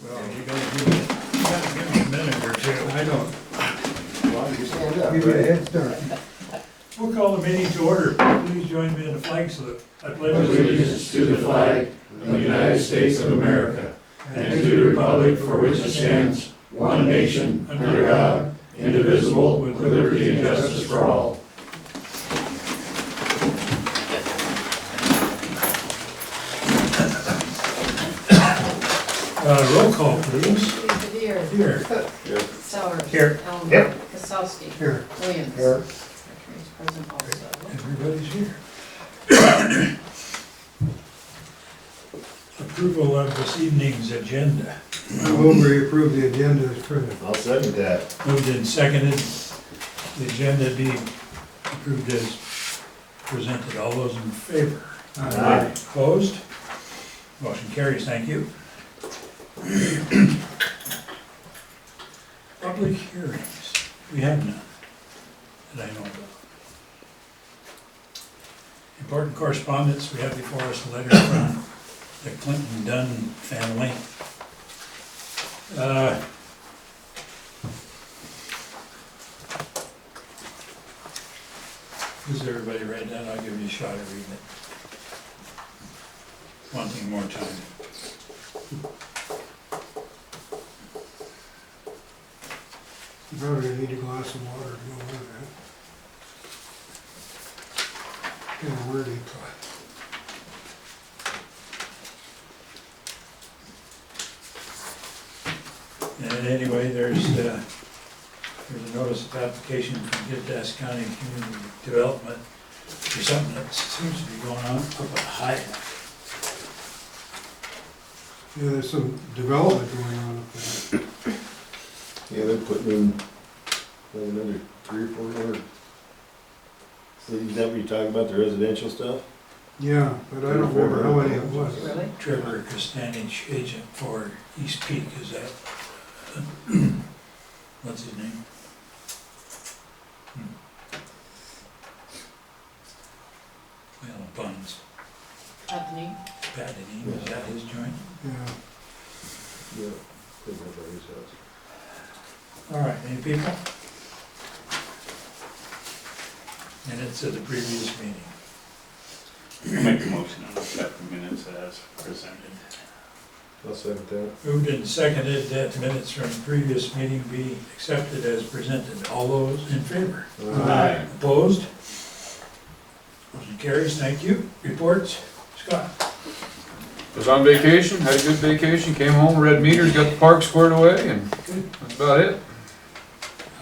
Well, you gotta give me a minute or two. I don't. Well, you stand up, Give you a right? head start. We'll call the meeting to order. Please join me in the flag salute. I pledge Allegiance to the flag of the United States of America and to the republic for which it stands, one nation, under God, indivisible, with liberty and justice for all. Roll call, please. Deere. Here. Sauer. Here. Elm. Yep. Kasowski. Here. Williams. Here. Secretary's present also. Everybody's here. Approval of this evening's agenda. I will approve the agenda as printed. I'll second that. Moved and seconded. The agenda be approved as presented. All those in favor? Aye. Opposed? Motion carries. Thank you. Public hearings. We have none that I know about. Important correspondence. We have before us a letter from the Clinton Dunn family. Has everybody read that? I'll give you a shot at reading it. Wanting more time. You probably need a glass of water to go with that. Kind of wordy. And anyway, there's a notice of application from Giddas County Community Development for something that seems to be going on up at Hyatt. Yeah, there's some development going on up there. Yeah, they're putting in like another 300 or 400. So is that what you're talking about, the residential stuff? Yeah, but I don't remember how many it was. Really? Trevor Costanich, agent for East Peak, is that, what's his name? Well, Buns, Happening. Pat Deneen, is that his joint? Yeah. Yeah. Putting up at his house. All right, any people? Minutes of the previous meeting. I'll make a motion to accept the minutes as presented. I'll second that. Moved and seconded that the minutes from the previous meeting be accepted as presented. All those in favor? Aye. Opposed? Motion carries, thank you. Reports, Scott? Was on vacation, had a good vacation, came home, read meters, got the park squared away, and Good, that's about it.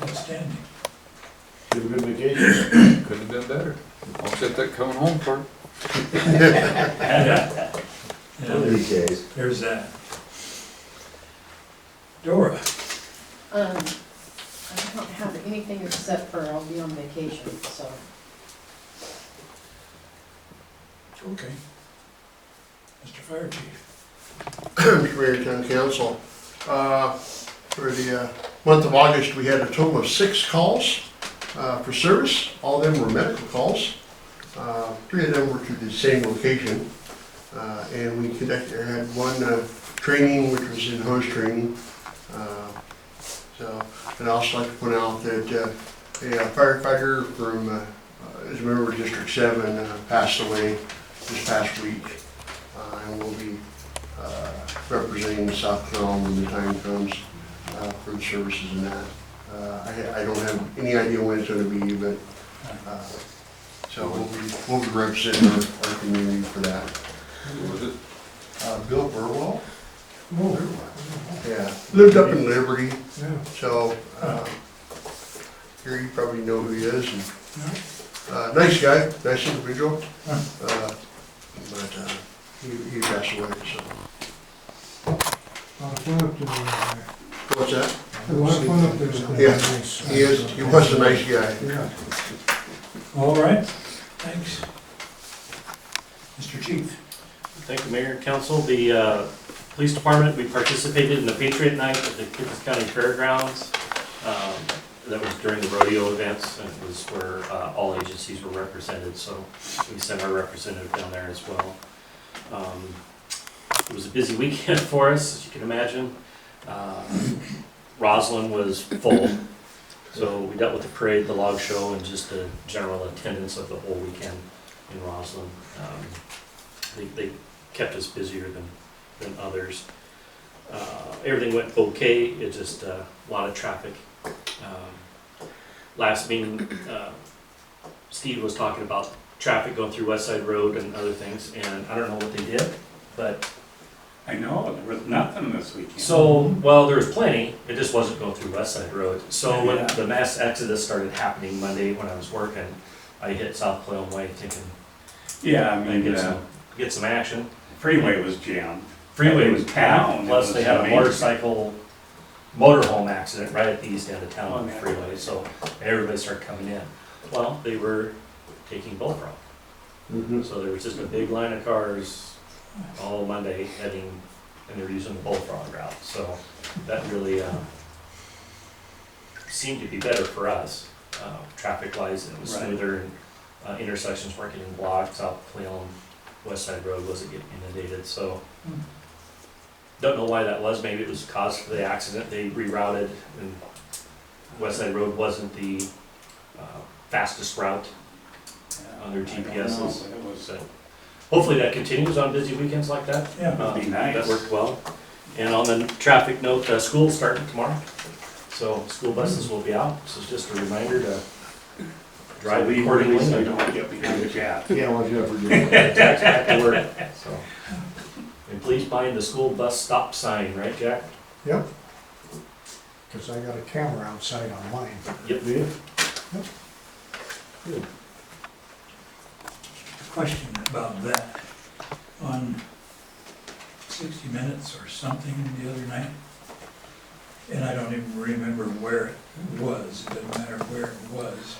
outstanding. Did a good vacation? Couldn't have been better. I'll set that coming home part. Yeah, One of these days. there's that. Dora? I don't have anything except for I'll be on vacation, so. Okay. Mr. Fire Chief? Mr. Mayor, Town Council. For the month of August, we had a total of 6 calls for service. All of them were medical calls. 3 of them were to the same location. And we had one training, which was in hose training. And I'd also like to point out that a firefighter from, as a member of District 7, passed away this past week. And we'll be representing South Carolina when the time comes for the services and that. I don't have any idea when it's going to be, but so we'll be representing our community for that. Who was it? Bill Burwell, Oh, yeah, lived up in Liberty, yeah. so here you probably know who he is. And, Yeah. nice guy, nice individual, but he passed away. So A lot of fun up there. what's that? A lot of fun up there. Yeah, he is. He was a nice guy. Yeah. All right, thanks. Mr. Chief? Thank you, Mayor and Council. The police department, we participated in the Patriot Night at the Kitts County Fairgrounds. That was during the rodeo events, and it was where all agencies were represented, so we sent our representative down there as well. It was a busy weekend for us, as you can imagine. Roslyn was full, so we dealt with the parade, the log show, and just the general attendance of the whole weekend in Roslyn. They kept us busier than others. Everything went okay, it just a lot of traffic. Last meeting, Steve was talking about traffic going through West Side Road and other things, and I don't know what they did, but I know, there was nothing this weekend. so, well, there was plenty, it just wasn't going through West Side Road. So when Yeah. the mass exodus started happening Monday when I was working, I hit South Cle Elum Way thinking, Yeah, I I'd mean, get some action. freeway was jammed. Freeway was Down, packed, it plus was they had a amazing. motorhome accident right at the east end of town on the Oh, yeah. freeway, so everybody started coming in. Well, they were taking Bullfrog, Mhm. so there was just a big line of cars all Monday heading, and they were using the Bullfrog route, so that really, seemed to be better for us, traffic-wise, and it was Right. smoother, and intersections weren't getting blocked, South Cle Elum, West Side Road wasn't getting inundated, so. Don't know why that was, maybe it was caused for the accident, they rerouted, and West Side Road wasn't the fastest route on their I don't know, GPSs. but it was, So hopefully that continues on busy weekends like that. Yeah. That'd be nice. That worked well. And on the traffic note, school's starting tomorrow, so school buses will be out, so it's just a reminder to drive so we accordingly. so don't get behind Jack. Yeah, watch out for Jim. Jack's back to work, so. And please mind the school bus stop sign, right, Jack? Yep. Cause I got a camera outside on mine. Yep. Question about that. On 60 Minutes or something the other night, and I don't even remember where it was, it doesn't matter where it was,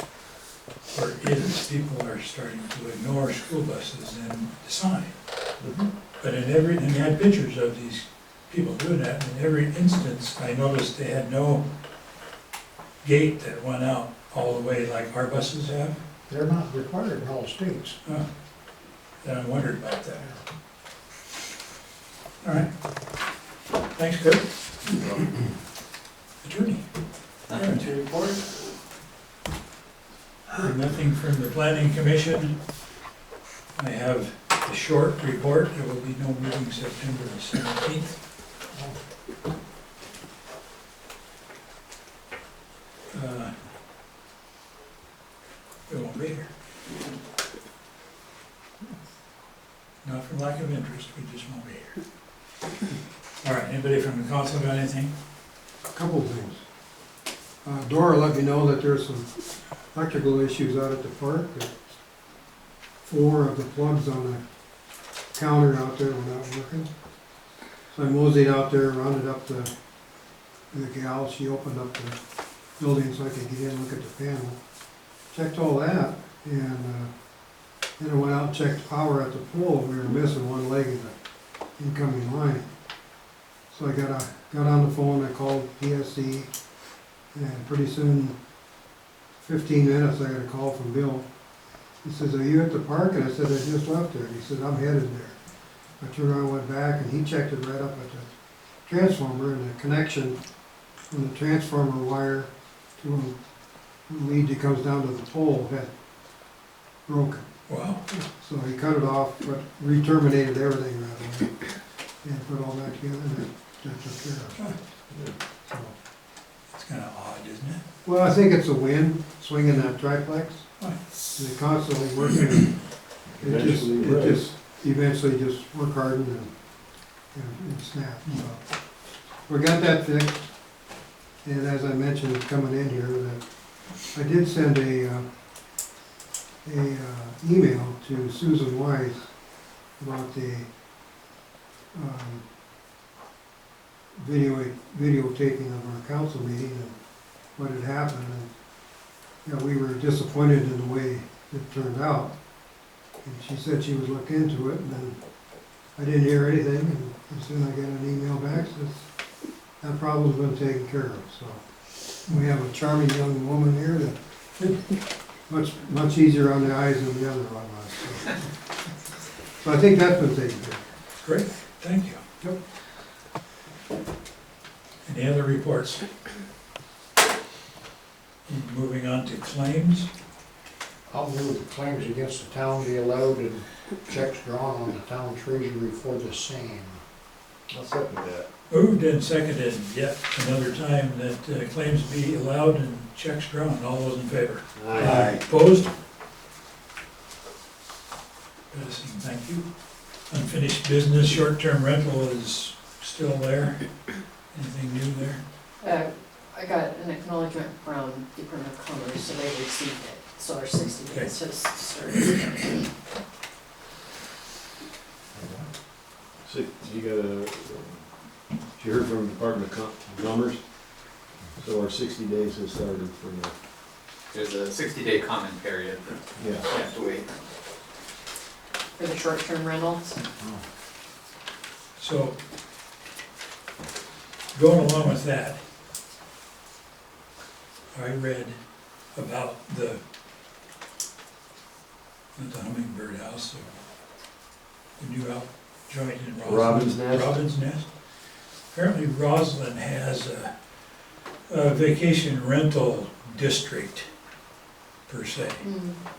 or is, people are starting to ignore school buses and the sign. But and they had pictures of these people doing that, and in every instance, I noticed they had no gate that went out all the way like our buses have. They're not required in all states. Huh. And I wondered about that. All right. Thanks, good. Attorney. Nothing to report? Nothing from the planning commission. I have a short report. There will be no meeting September the 17th. We won't be here. Not from lack of interest, we just won't be here. All right, anybody from the council got anything? A couple of things. Dora let me know that there's some electrical issues out at the park. That 4 of the plugs on the counter out there were not working. So I moseyed out there, rounded up the gal, she opened up the building so I could get in and look at the panel. Checked all that, and then I went out and checked power at the pole. We were missing one leg of the incoming line. So I got on the phone, I called PSC, and pretty soon, 15 minutes, I got a call from Bill. He says, "Are you at the park?" And I said, "I just left there." He said, "I'm headed there." I turned around, went back, and he checked it right up at the transformer, and the connection from the transformer wire to the lead that comes down to the pole had broken. Wow. So he cut it off, but re-terminated everything right away, and put all that together, and that took care of it. So, It's kind of odd, isn't it? well, I think it's a wind swinging that triplex. They constantly working. It just eventually just work hardened and snap. So we got that fixed. And as I mentioned coming in here, that I did send a email to Susan Wise about the videotaping of our council meeting and what had happened. And you know, we were disappointed in the way it turned out. And she said she would look into it, and then I didn't hear anything, and as soon as I get an email back, says that problem's been taken care of. So we have a charming young woman here that much easier on the eyes than the other one was. So I think that's been taken care of. Great, thank you. Yep. Any other reports? Moving on to claims. I'll move the claims against the town be allowed and checks drawn on the town treasury for the same. I'll second that. Moved and seconded, yet another time that claims be allowed and checks drawn. All those in favor? Opposed? Passing, thank you. Unfinished business, short-term rental is still there. Anything new there? I got an acknowledgement from Department of Commerce, so they received it, so our 60 days has started. So you heard from the Department of Commerce? So our 60 days has started from the, There's a 60-day comment period that yeah. you have to wait. For the short-term rentals. So, going along with that, I read about the Hummingbird House, the new out joint in Roslyn. Robin's Nest? Robin's Nest. Apparently Roslyn has a vacation rental district per se.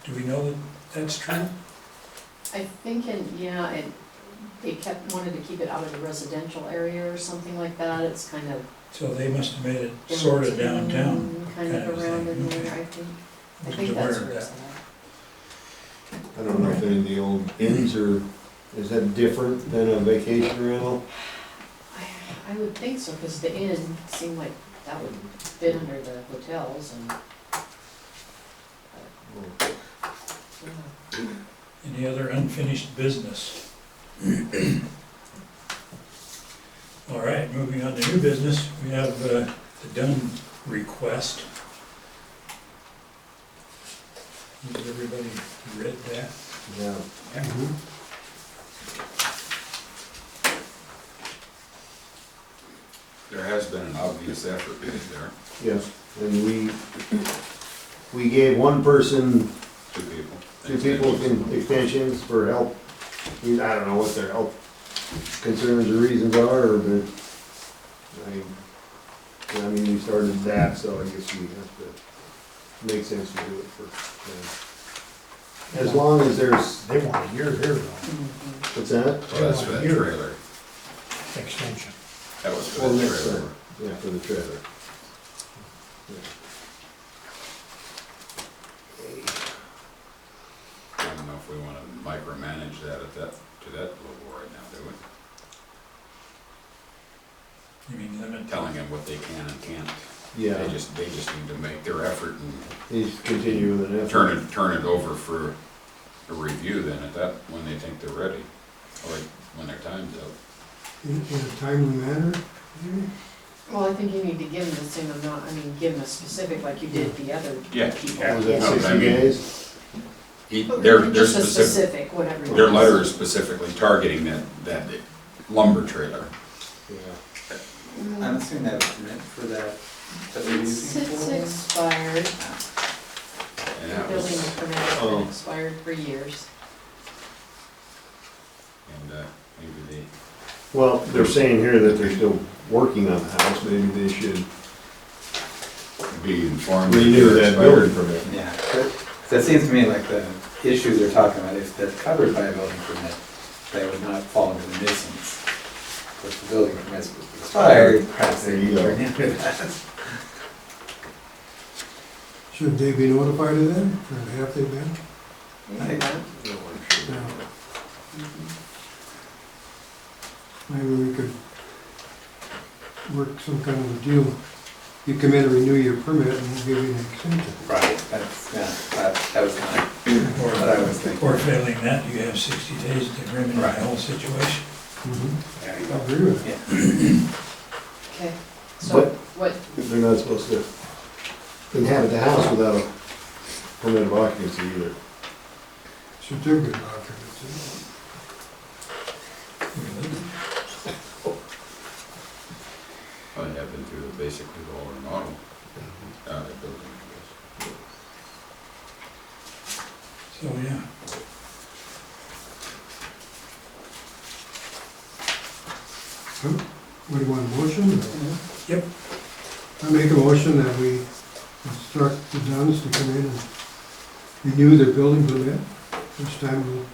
Do we know that that's true? I think, they wanted to keep it out of the residential area or something like that. It's kind of. So they must have made it sort of downtown. Kind of around thing. in Okay. there, I think. I Wasn't think aware that's of where that. it's at. I don't know if any of the old inns are, is that different than a vacation rental? I would think so, because the inn seemed like that would fit under the hotels and. Yeah. Any other unfinished business? All right, moving on to new business, we have the Dunn request. Has everybody read that? Yeah. There has been an obvious effort made there, Yes, and we gave one person, two people. extensions for help. I don't know what their health concerns or reasons are, but I mean, we started that, so I guess we have to, make sense to do it for, as long as there's, They want a year here though, what's that? Well, that's for that trailer. extension. That was for Well, the next trailer. summer, yeah, for the trailer. I don't know if we wanna micromanage that to that level right now, do we? You mean limit? Telling them what they can and can't. Yeah, They just need to make their effort and he's continuing with an effort. turn it over for a review then at that, when they think they're ready, or when their time's up. In a timely manner, maybe? Well, I think you need to give them the same amount, give them a specific, like you did the other Yeah. people. Was Yeah. it No, I 60 mean- days? They're Just a specific, specific, whatever. it their is. letter is specifically targeting that lumber trailer. Yeah. I'm assuming that was meant for that they're using It's for. expired, And the that building was, permit has Oh. been expired for years. and maybe Well, they're saying here that they're still working on the house, maybe they should they be informed. renew they're that building expired. permit. Yeah, that seems to me like the issues they're talking about, if they're covered by a building permit, they would not fall into the nuisance. If the building permit's expired, perhaps they There you need to go. renew that. Should they be notified of that, or have they been? Maybe not. No. Mhm. Maybe we could work some kind of a deal. You come in and renew your permit and we'll give you an extension. Right, that's, yeah, that was kind of what I was thinking. Or failing that, you have 60 days to remedy the Right. whole situation. There you I go. agree with that. Yeah. Okay, so But- what, They're not supposed to inhabit the house without a permit of occupancy either. Certificate of occupancy. Well, they have been through basically the whole remodel, the building, I guess. So, yeah. What do you want, a motion? Yep. I make a motion that we instruct the Duns to come in and renew their building permit. This time we'll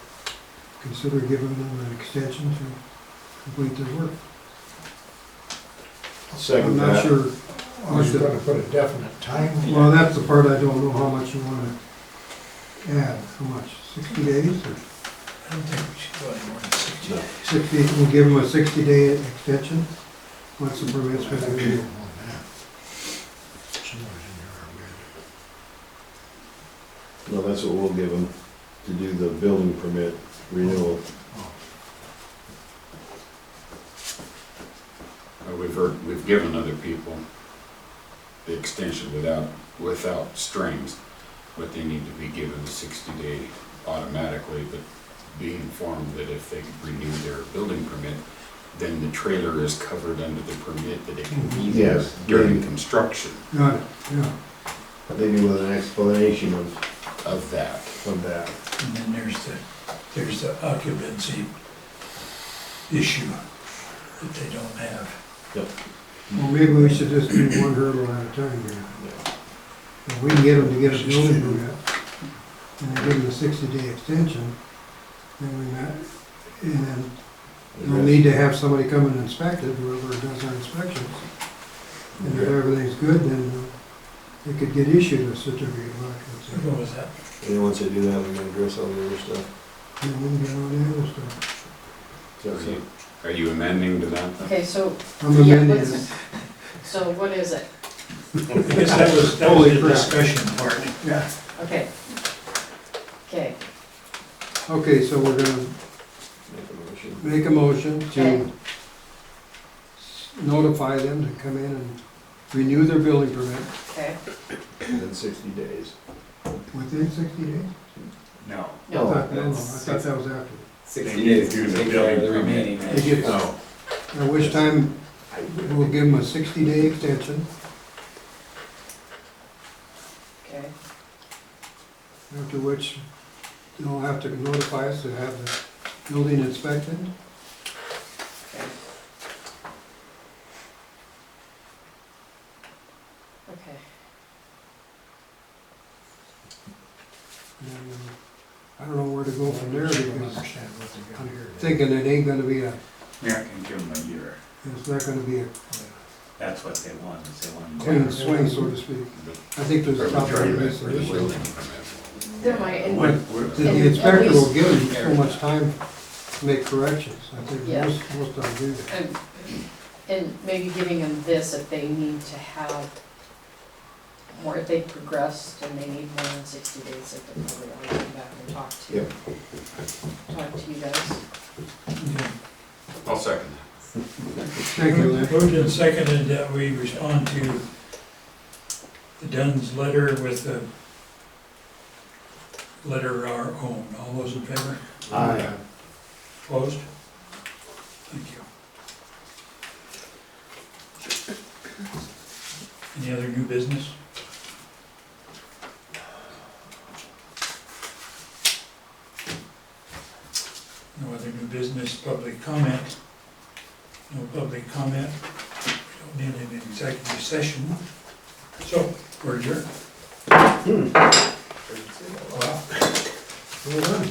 consider giving them an extension to complete their work. I'm Second not that. sure. Are you gonna put a definite time? Well, that's the part I don't know how much you wanna add, how much, 60 days or I don't think we should go any more than 60 days. 60, we'll give them a 60-day extension once the permit's been renewed. No, that's what we'll give them, to do the building permit renewal. We've given other people the extension without strings, but they need to be given the 60-day automatically, but be informed that if they renew their building permit, then the trailer is covered under the permit, that it can be there Yes. during construction Got it, yeah. Maybe with an explanation of that. of that. And then there's the occupancy issue that they don't have. Well, maybe we should just do one hurdle at a time here. If we can get them to get a building permit, and then give them a 60-day extension, then and then we'll need to have somebody come and inspect it, whoever does our inspections. And if everything's good, then they could get issued a certificate of occupancy. What was that? And once they do that, we can address all the other stuff. And we can get on the other stuff. So, Are you amending to that? Okay, so, I'm yeah, amending let's, it. so what is it? I guess that was Holy the crap. discussion part. Yeah. Okay. Okay, Okay, so we're gonna make a motion. make a motion Okay. to notify them to come in and renew their building permit okay, Within 60 days. within 60 days? No. I no, thought that was after. 60 days to take care of the remaining. They get- Oh. At which time, we'll give them a 60-day extension, okay, after which they'll have to notify us to have the building inspected. okay. Okay, And I don't know where to go from there I don't because understand what they got here. thinking it ain't gonna be Mayor can give them a year. it's not gonna be a That's what they want, is they want. clean swing, so to speak. I think there's a couple of For the issues. building permit. there might, and The inspector will give them so much time to make corrections. I think Yeah. most of them do that. and maybe giving them this if they need to have more, if they progressed and they need more than 60 days, they could probably always come back and talk Yep. to you guys. Yeah. I'll second Thank you, Lynn. Moved and seconded that we respond to the Dunn's letter with the letter our own. All those in favor? Aye. Opposed? Thank you. Any other new business? No other new business, public comment? No public comment? We don't need an executive session. So, we're adjourned. Wow. Well done.